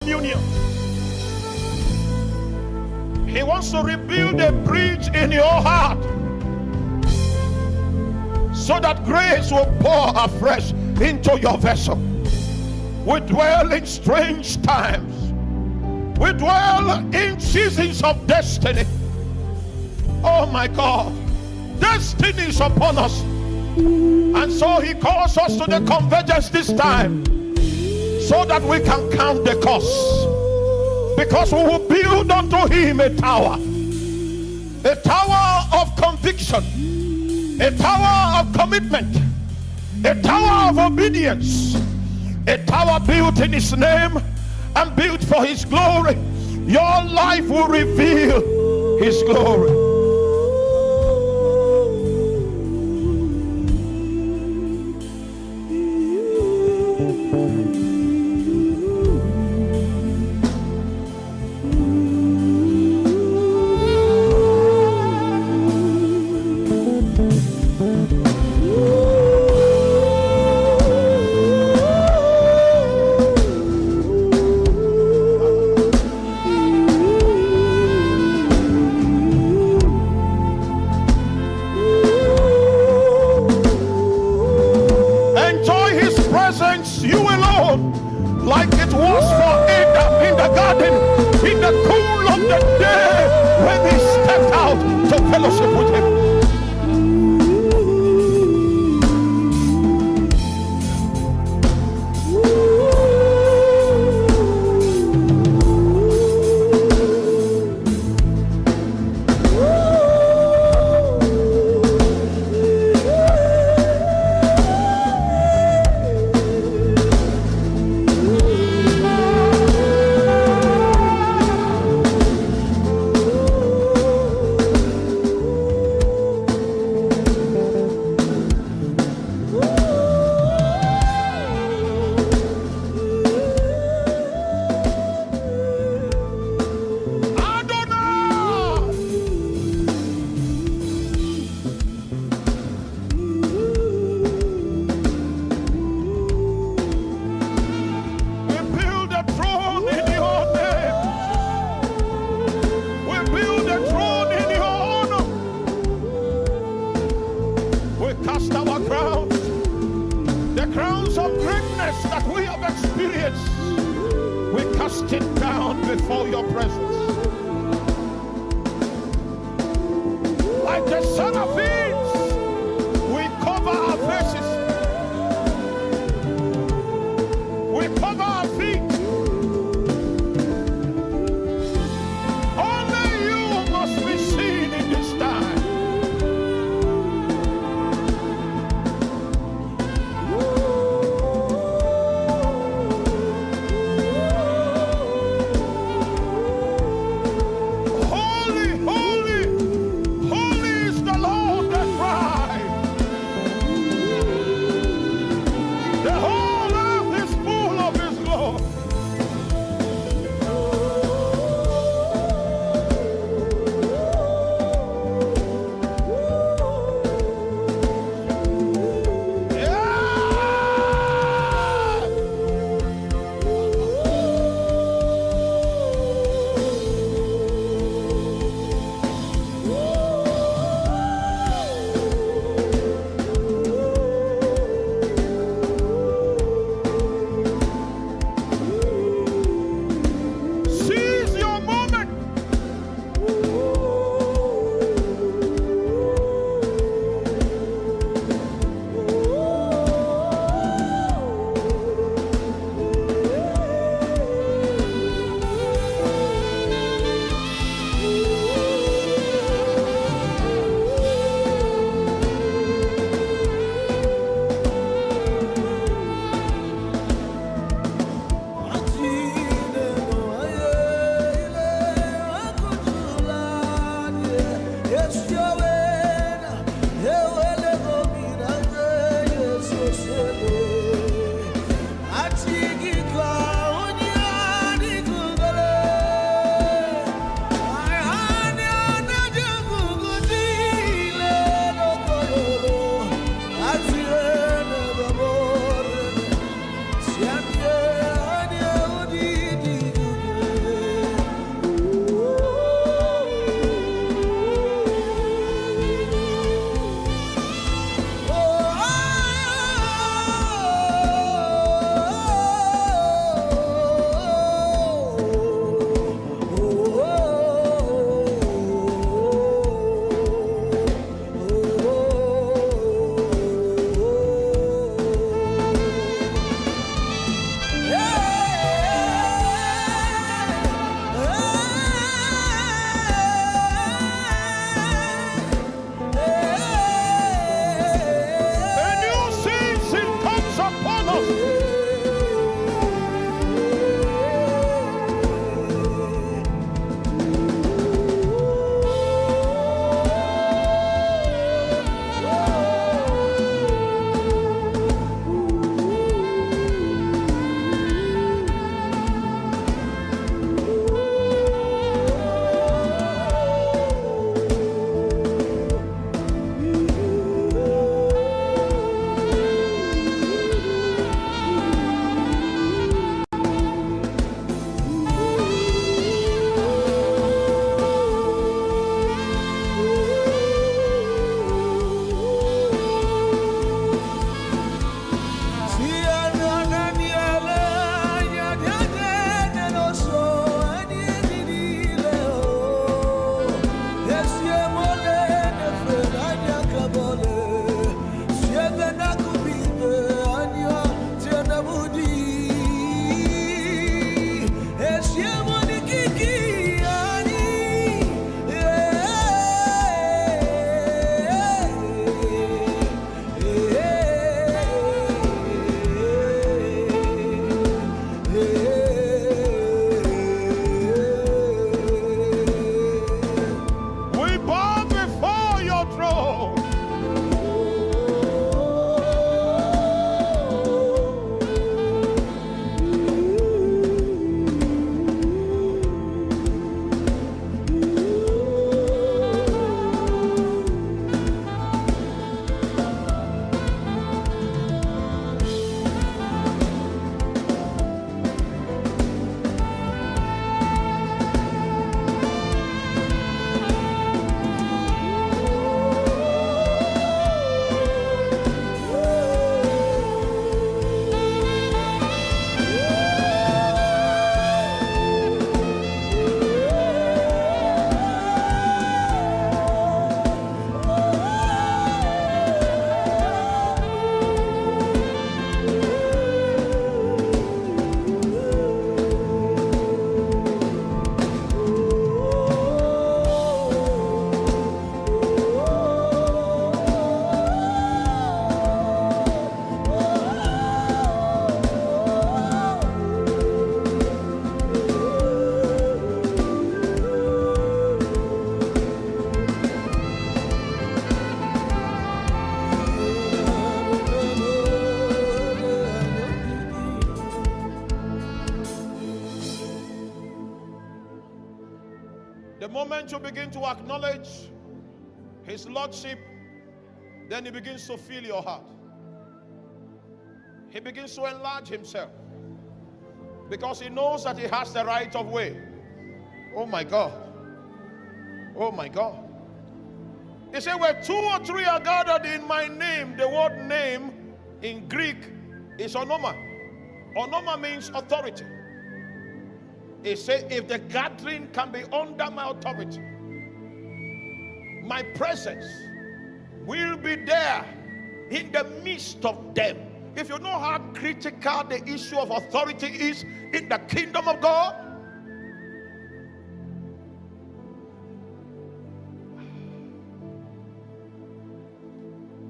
communion. He wants to rebuild a bridge in your heart so that grace will pour afresh into your vessel. We dwell in strange times. We dwell in seasons of destiny. Oh my God, destiny is upon us. And so he calls us to the convergence this time so that we can count the cost. Because we will build unto him a tower of conviction, a tower of commitment, a tower of obedience, a tower built in his name and built for his glory. Your life will reveal his glory. Like it was for Adam in the garden, in the cool of the day, when he stepped out to fellowship with him. The moment you begin to acknowledge his lordship, then he begins to fill your heart. He begins to enlarge himself because he knows that he has the right of way. Oh my God. Oh my God. He said, where 2 or 3 are gathered in my name, the word name in Greek is onoma. Onoma means authority. He said, if the gathering can be under my authority, my presence will be there in the midst of them. If you know how critical the issue of authority is in the kingdom of God,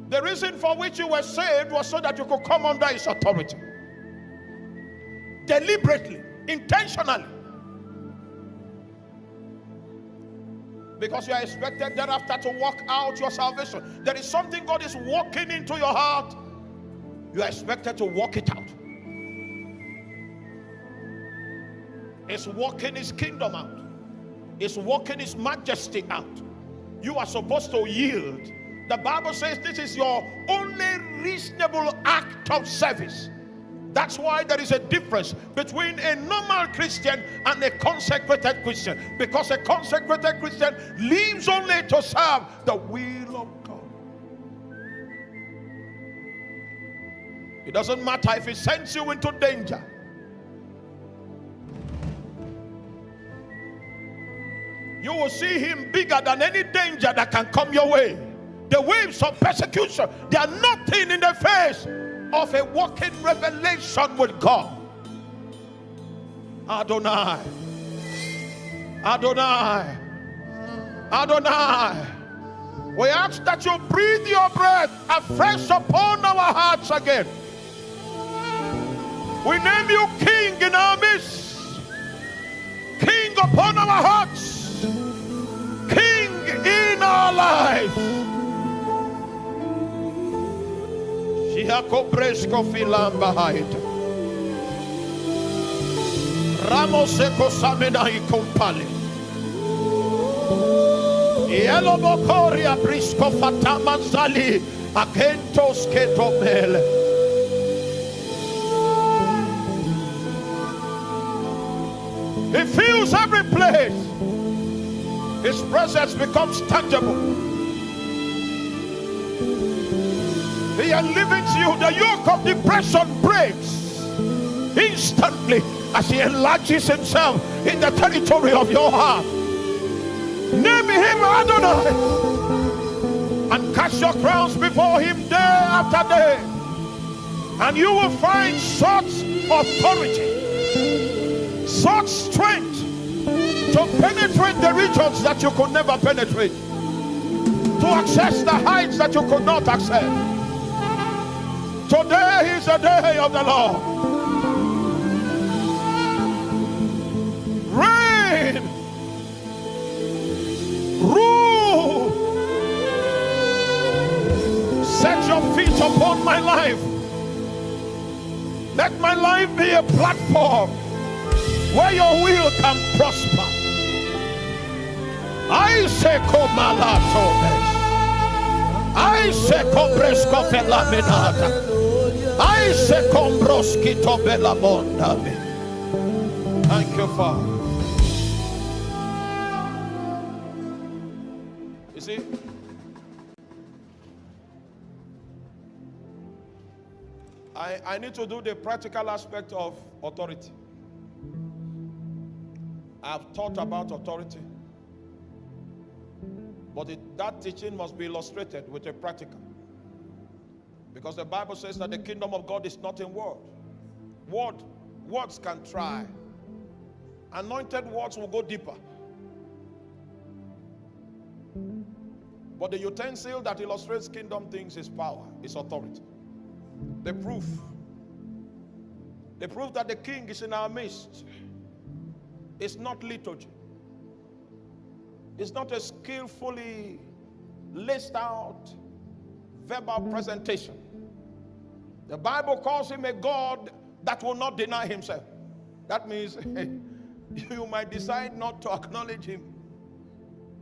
the reason for which you were saved was so that you could come under his authority. Deliberately, intentionally. Because you are expected thereafter to walk out your salvation. There is something God is walking into your heart. You are expected to walk it out. It's walking his kingdom out. It's walking his majesty out. You are supposed to yield. The Bible says this is your only reasonable act of service. That's why there is a difference between a normal Christian and a consecrated Christian. Because a consecrated Christian lives only to serve the will of God. It doesn't matter if he sends you into danger. You will see him bigger than any danger that can come your way. The waves of persecution, they are nothing in the face of a walking revelation with God. Adonai, Adonai, Adonai. We ask that you breathe your breath afresh upon our hearts again. We name you King in our midst, King upon our hearts, King in our lives. Ramos ekosamena ikompale. Yelo bokoria brisko fatama zali akentos ketomele. He fills every place. His presence becomes tangible. He enlivens you. The yoke of depression breaks instantly as he enlarges himself in the territory of your heart. Name him Adonai and cast your crowns before him day after day, and you will find such authority, such strength to penetrate the regions that you could never penetrate, to access the heights that you could not access. Today is the day of the Lord. Reign, rule, set your feet upon my life. Let my life be a platform where your will can prosper. I say Komalatones. I say Cobresco Felaminata. I say Combroski Tobela Mondabe. Thank you, Father. You see, I need to do the practical aspect of authority. I've thought about authority, but that teaching must be illustrated with a practical. Because the Bible says that the kingdom of God is not in word. Words can try. Anointed words will go deeper. But the utensil that illustrates kingdom things is power, is authority. The proof that the king is in our midst is not liturgy. It's not a skillfully laced out verbal presentation. The Bible calls him a God that will not deny himself. That means you might decide not to acknowledge him.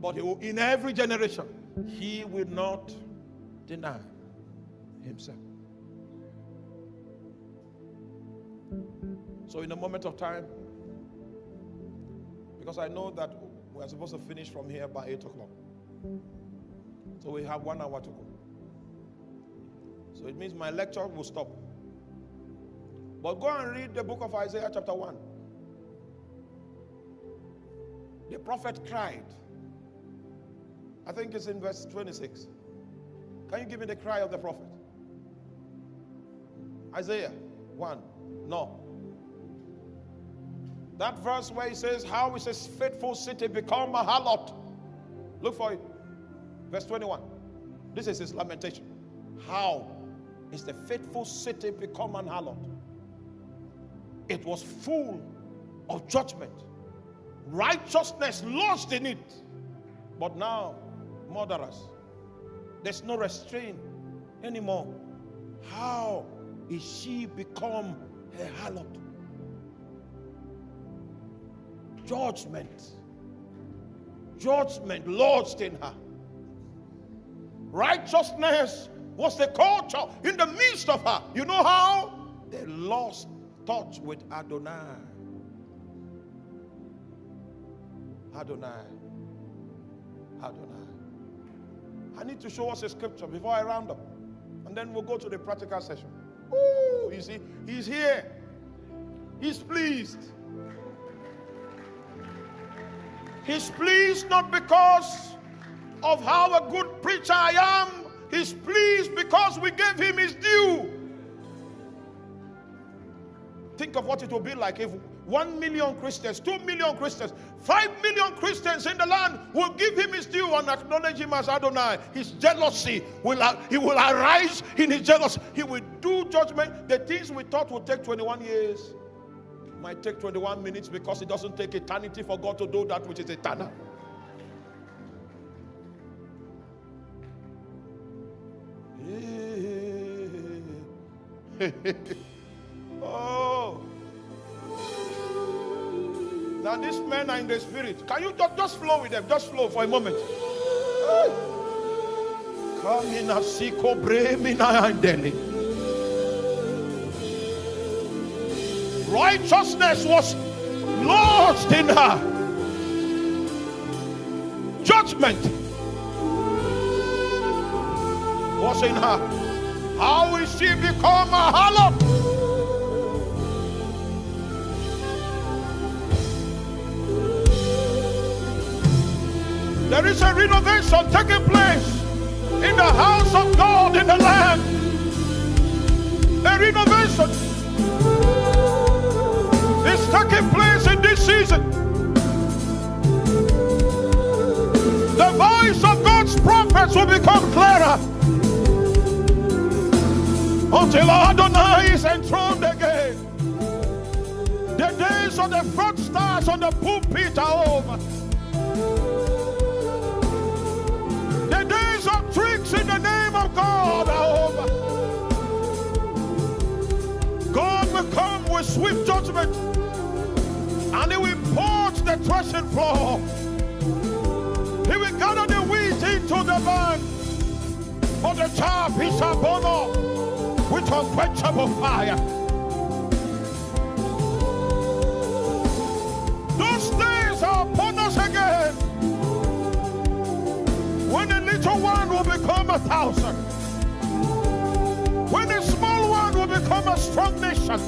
But he will, in every generation, he will not deny himself. So in a moment of time, because I know that we are supposed to finish from here by 8 o'clock. So we have 1 hour to go. So it means my lecture will stop. But go and read the book of Isaiah chapter 1. The prophet cried. I think it's in verse 26. Can you give me the cry of the prophet? Isaiah 1. No. That verse where he says, how is this faithful city become a harlot? Look for it. Verse 21. This is his lamentation. How is the faithful city become an harlot? It was full of judgment. Righteousness lodged in it. But now, murderers. There's no restraint anymore. How is she become a harlot? Judgment lodged in her. Righteousness was the culture in the midst of her. You know how? They lost touch with Adonai. Adonai. I need to show us a scripture before I round up. And then we'll go to the practical session. Ooh, you see, he's here. He's pleased. He's pleased not because of how a good preacher I am. He's pleased because we gave him his due. Think of what it will be like if 1 million Christians, 2 million Christians, 5 million Christians in the land will give him his due and acknowledge him as Adonai. His jealousy he will arise in his jealousy. He will do judgment. The things we thought would take 21 years might take 21 minutes because it doesn't take eternity for God to do that which is eternal. Oh. Now these men are in the spirit. Can you just flow with them? Just flow for a moment. Righteousness was lodged in her. Judgment was in her. How will she become a harlot? There is a renovation taking place in the house of God in the land. A renovation is taking place in this season. The voice of God's prophets will become clearer until Adonai is enthroned again. The days of the front stars on the pulpit are over. The days of tricks in the name of God are over. God will come with swift judgment, and he will purge the threshing floor. He will gather the wheat into the barn, but the chaff he shall burn up with unquenchable fire. Those days are upon us again, when a little one will become 1,000, when a small one will become a strong nation,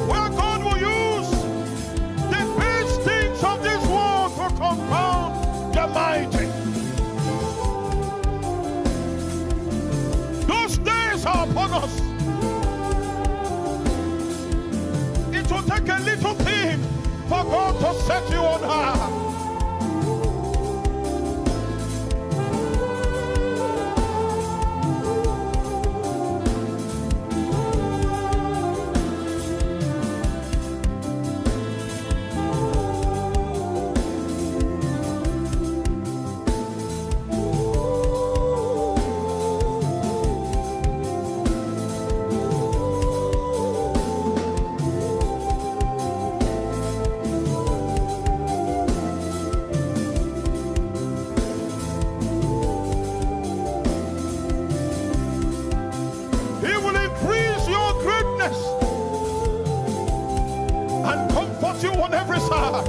where God will use the best things of this world to confound the mighty. Those days are upon us. It will take a little thing for God to set you on high. surrounds you on every side.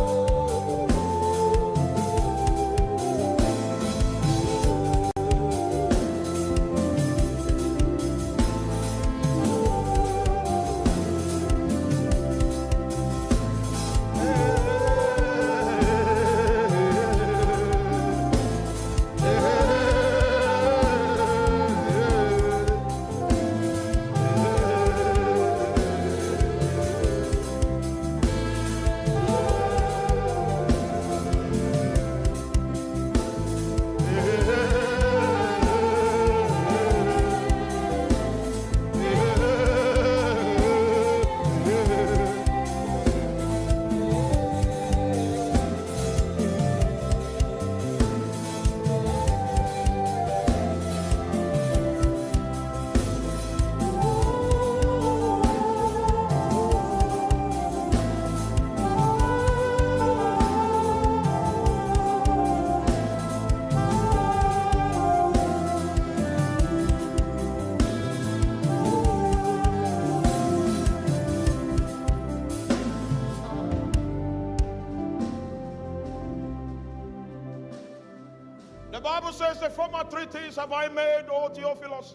The Bible says, the former 3 things have I made, O Theophilus,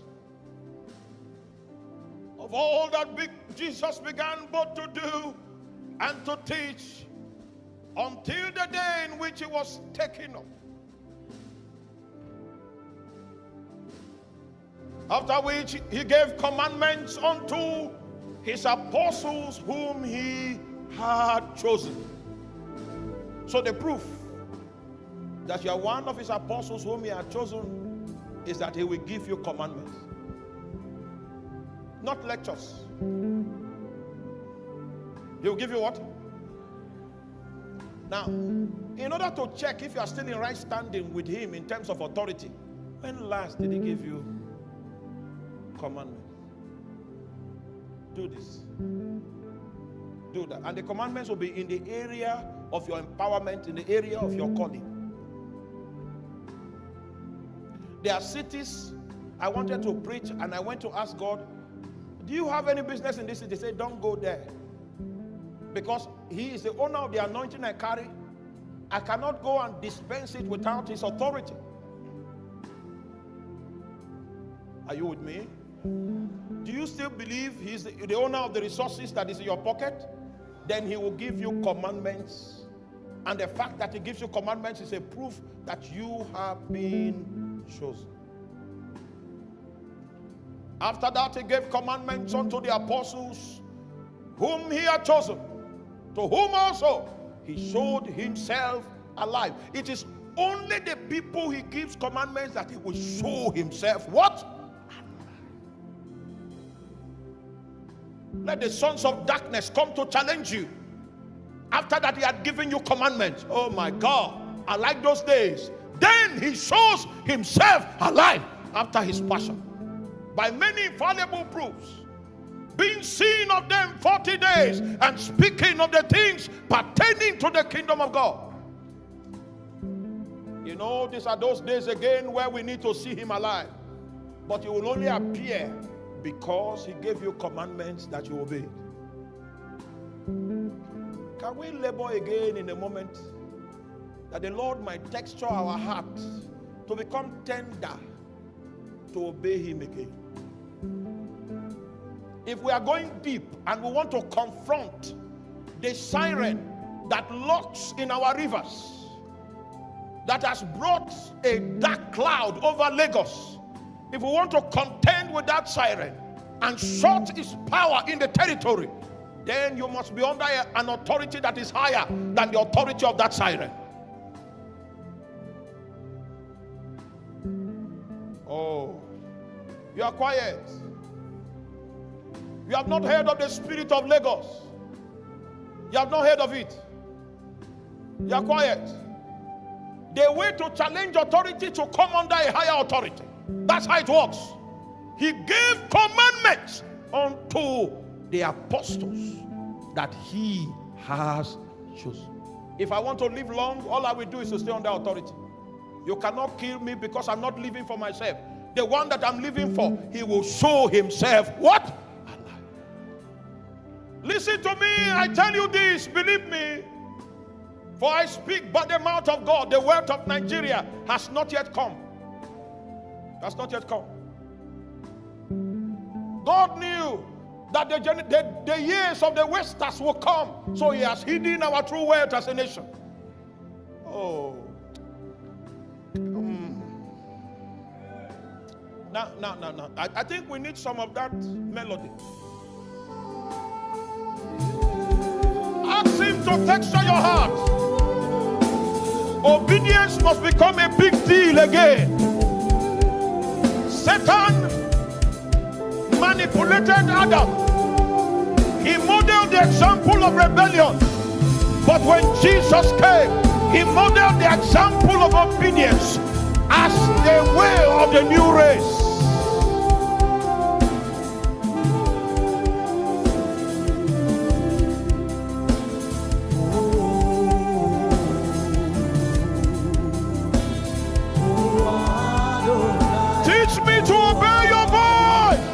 of all that Jesus began both to do and to teach, until the day in which he was taken up. After which he gave commandments unto his apostles whom he had chosen. So the proof that you are one of his apostles whom he had chosen is that he will give you commandments, not lectures. He will give you what? Now, in order to check if you are still in right standing with him in terms of authority, when last did he give you commandments? Do this, do that, and the commandments will be in the area of your empowerment, in the area of your calling. There are cities I wanted to preach, and I went to ask God, do you have any business in this city? They said, don't go there, because he is the owner of the anointing I carry. I cannot go and dispense it without his authority. Are you with me? Do you still believe he's the owner of the resources that is in your pocket? Then he will give you commandments, and the fact that he gives you commandments is a proof that you have been chosen. After that, he gave commandments unto the apostles whom he had chosen, to whom also he showed himself alive. It is only the people he gives commandments that he will show himself what? Let the sons of darkness come to challenge you after that he had given you commandments. Oh my God, I like those days. Then he shows himself alive after his passion by many infallible proofs, being seen of them 40 days and speaking of the things pertaining to the kingdom of God. You know, these are those days again where we need to see him alive, but he will only appear because he gave you commandments that you obeyed. Can we labor again in a moment that the Lord might texture our heart to become tender to obey him again? If we are going deep and we want to confront the siren that lurks in our rivers, that has brought a dark cloud over Lagos, if we want to contend with that siren and shut its power in the territory, then you must be under an authority that is higher than the authority of that siren. Oh, you are quiet. You have not heard of the spirit of Lagos. You have not heard of it. You are quiet. The way to challenge authority to come under a higher authority. That's how it works. He gave commandments unto the apostles that he has chosen. If I want to live long, all I will do is to stay under authority. You cannot kill me because I'm not living for myself. The one that I'm living for, he will show himself what? Alive. Listen to me, I tell you this, believe me. For I speak by the mouth of God, the wealth of Nigeria has not yet come. Has not yet come. God knew that the years of the Westers will come, so he has hidden our true wealth as a nation. Oh. Now. I think we need some of that melody. Ask him to texture your heart. Obedience must become a big deal again. Satan manipulated Adam. He modeled the example of rebellion. But when Jesus came, he modeled the example of obedience as the way of the new race. Teach me to obey your voice.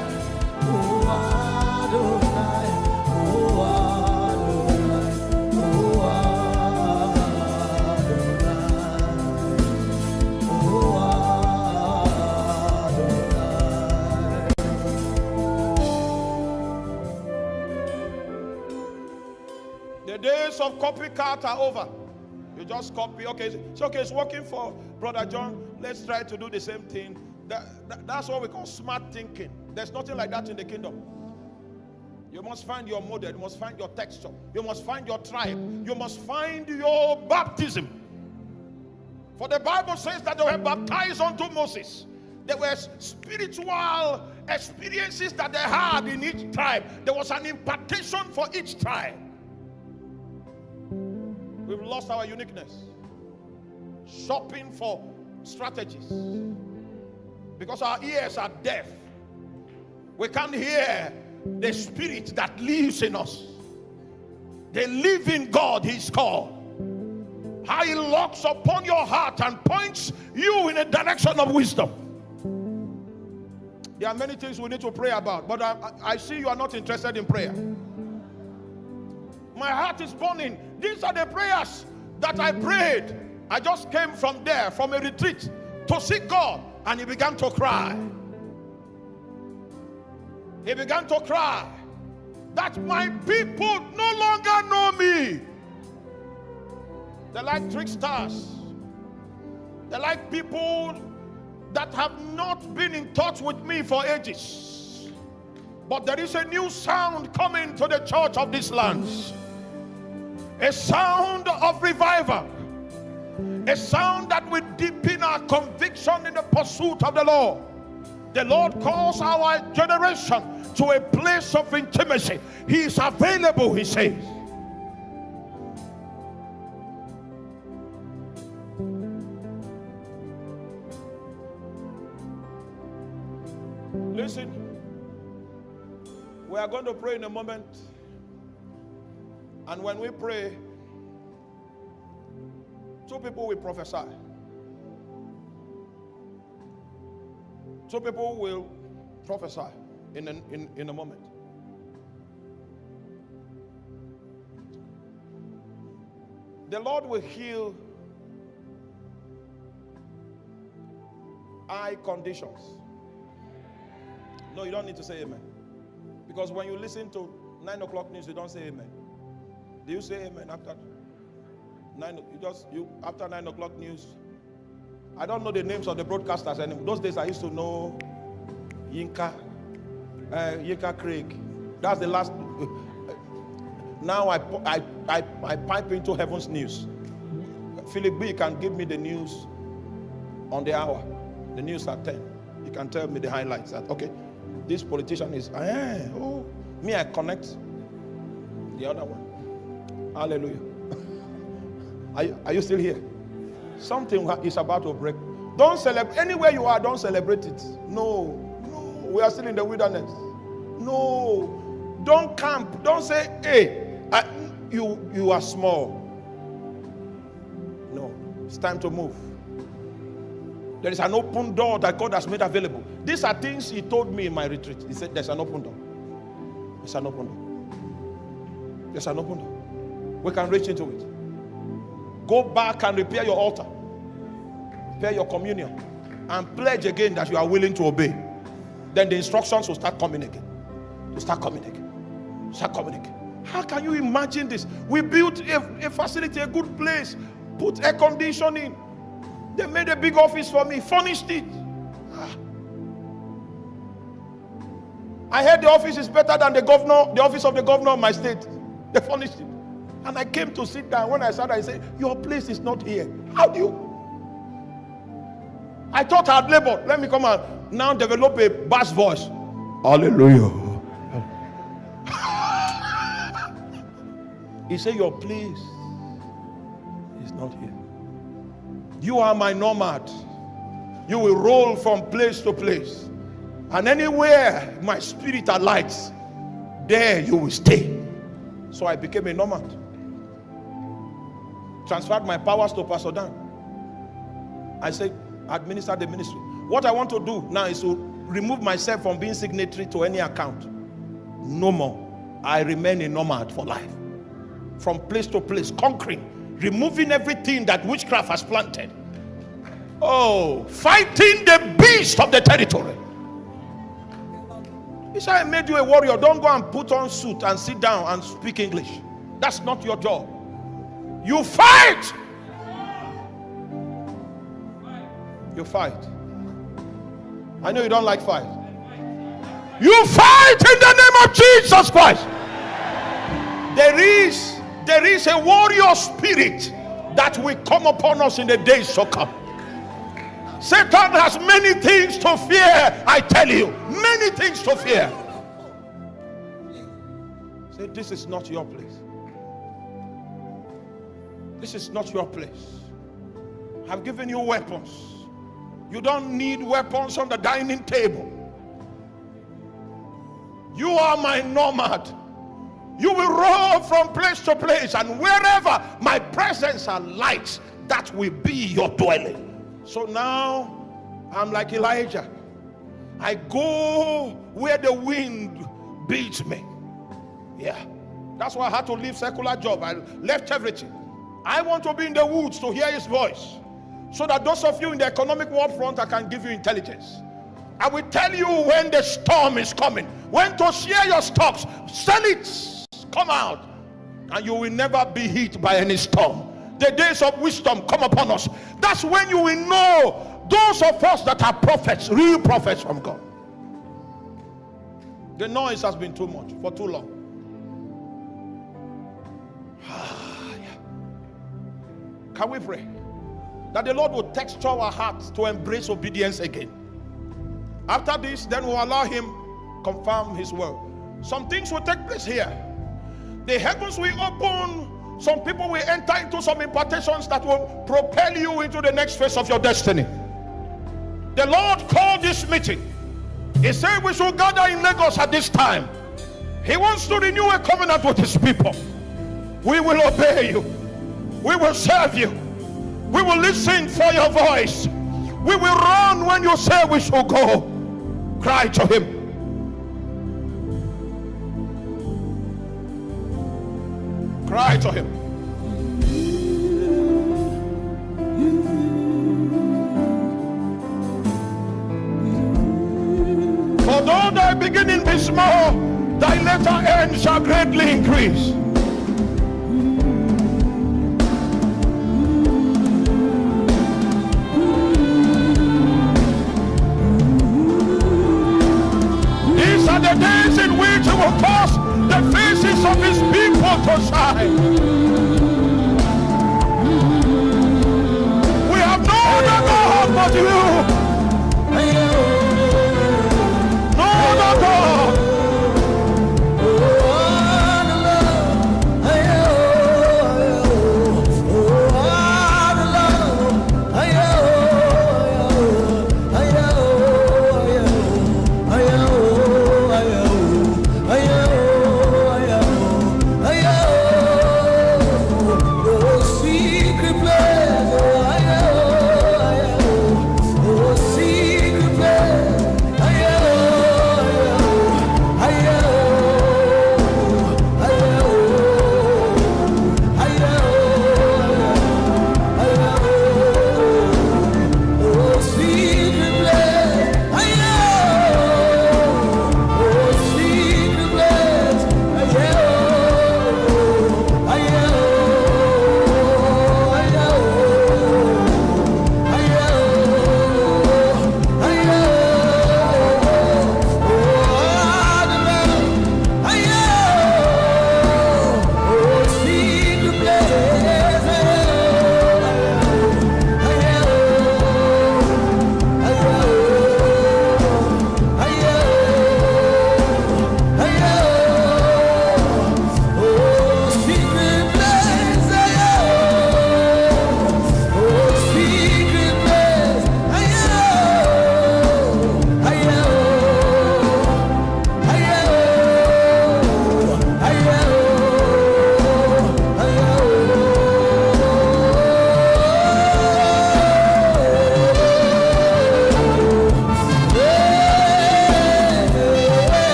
The days of copycat are over. You just copy. Okay, it's working for Brother John. Let's try to do the same thing. That's what we call smart thinking. There's nothing like that in the kingdom. You must find your model. You must find your texture. You must find your tribe. You must find your baptism. For the Bible says that they were baptized unto Moses. There were spiritual experiences that they had in each tribe. There was an impartation for each tribe. We've lost our uniqueness. Shopping for strategies. Because our ears are deaf. We can't hear the spirit that lives in us. The living God he's called. How he looks upon your heart and points you in a direction of wisdom. There are many things we need to pray about, but I see you are not interested in prayer. My heart is burning. These are the prayers that I prayed. I just came from there, from a retreat, to seek God, and he began to cry. He began to cry that my people no longer know me. They're like tricksters. They're like people that have not been in touch with me for ages. But there is a new sound coming to the church of these lands. A sound of revival. A sound that will deepen our conviction in the pursuit of the Lord. The Lord calls our generation to a place of intimacy. He is available, he says. Listen, we are going to pray in a moment. And when we pray, two people will prophesy. Two people will prophesy in a moment. The Lord will heal eye conditions. No, you don't need to say amen. Because when you listen to 9 o'clock news, you don't say amen. Do you say amen after 9? After 9 o'clock news? I don't know the names of the broadcasters anymore. Those days I used to know Yinka Craig. That's the last. Now I pipe into Heaven's News. Philip B can give me the news on the hour. The news at 10. You can tell me the highlights. That okay, this politician is. Me I connect the other one. Hallelujah. Are you still here? Something is about to break. Don't celebrate. Anywhere you are, don't celebrate it. No. We are still in the wilderness. No. Don't camp. Don't say, hey, you are small. No. It's time to move. There is an open door that God has made available. These are things he told me in my retreat. He said, there's an open door. There's an open door. There's an open door. We can reach into it. Go back and repair your altar. Repair your communion. And pledge again that you are willing to obey. Then the instructions will start coming again. Start coming again. Start coming again. How can you imagine this? We built a facility, a good place. Put air conditioning. They made a big office for me. Furnished it. I heard the office is better than the office of the governor of my state. They furnished it. And I came to sit down. When I sat down, I said, your place is not here. How do you? I thought I had labored. Let me come and now develop a bass voice. Hallelujah. He said, your place is not here. You are my nomad. You will roll from place to place. And anywhere my spirit alights, there you will stay. So I became a nomad. Transferred my powers to Pastor Dan. I said, administer the ministry. What I want to do now is to remove myself from being signatory to any account. No more. I remain a nomad for life. From place to place, conquering, removing everything that witchcraft has planted. Oh, fighting the beast of the territory. He said, I made you a warrior. Don't go and put on suit and sit down and speak English. That's not your job. You fight. You fight. I know you don't like fight. You fight in the name of Jesus Christ. There is a warrior spirit that will come upon us in the days to come. Satan has many things to fear, I tell you. Many things to fear. Say, this is not your place. This is not your place. I've given you weapons. You don't need weapons on the dining table. You are my nomad. You will roll from place to place, and wherever my presence alights, that will be your dwelling. So now I'm like Elijah. I go where the wind beats me. Yeah, that's why I had to leave secular job. I left everything. I want to be in the woods to hear his voice, so that those of you in the economic war front, I can give you intelligence. I will tell you when the storm is coming, when to share your stocks, sell it, come out, and you will never be hit by any storm. The days of wisdom come upon us. That's when you will know those of us that are prophets, real prophets from God. The noise has been too much for too long. Can we pray that the Lord will texture our hearts to embrace obedience again? After this, then we'll allow him confirm his word. Some things will take place here. The heavens will open. Some people will enter into some impartations that will propel you into the next phase of your destiny. The Lord called this meeting. He said we should gather in Lagos at this time. He wants to renew a covenant with his people. We will obey you. We will serve you. We will listen for your voice. We will run when you say we shall go. Cry to him. Cry to him. For though thy beginning be small, thy latter end shall greatly increase. These are the days in which he will cause the faces of his people to shine. We have no other God but you. No other God.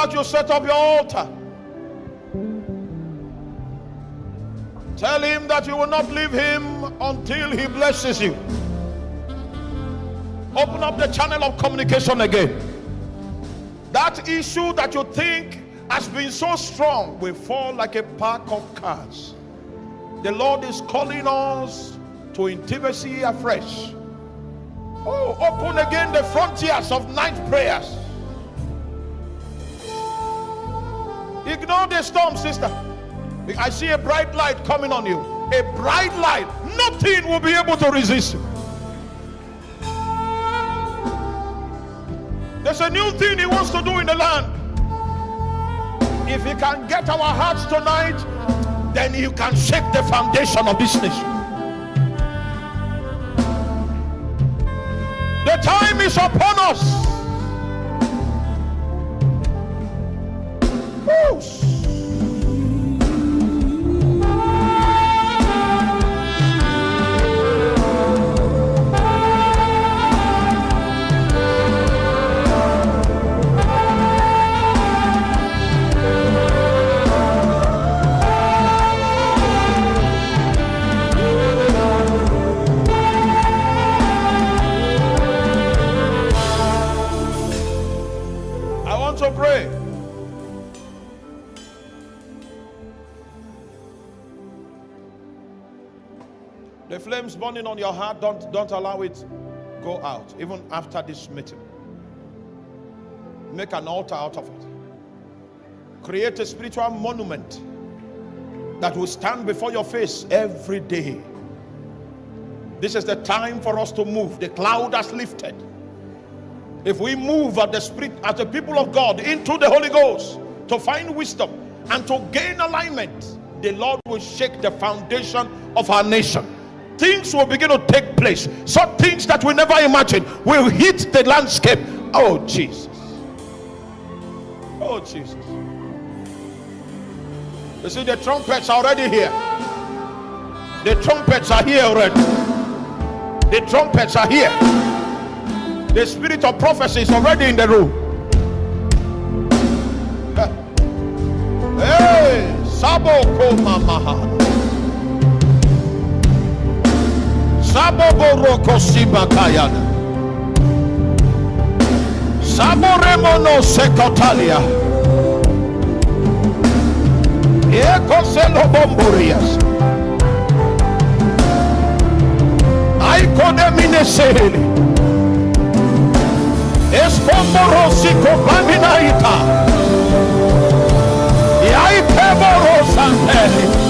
that you set up your altar. Tell him that you will not leave him until he blesses you. Open up the channel of communication again. That issue that you think has been so strong will fall like a pack of cards. The Lord is calling us to intimacy afresh. Oh, open again the frontiers of night prayers. Ignore the storm, sister. I see a bright light coming on you. A bright light. Nothing will be able to resist you. There's a new thing he wants to do in the land. If he can get our hearts tonight, then you can shake the foundation of this nation. The time is upon us. Woo. To pray. The flames burning on your heart, don't allow it go out even after this meeting. Make an altar out of it. Create a spiritual monument that will stand before your face every day. This is the time for us to move. The cloud has lifted. If we move at the Spirit, as the people of God, into the Holy Ghost to find wisdom and to gain alignment, the Lord will shake the foundation of our nation. Things will begin to take place. Some things that we never imagined will hit the landscape. Oh Jesus. Oh Jesus. You see, the trumpets are already here. The trumpets are here already. The trumpets are here. The spirit of prophecy is already in the room. Hey, Sabo Koma Maha. Sabo Boroko Sibakayana. Sabo Remono Sekotalia. Eko Selo Bomburias. Aiko de Mineseli. Espomborosi Kopaminaita Yaikeboro Santeli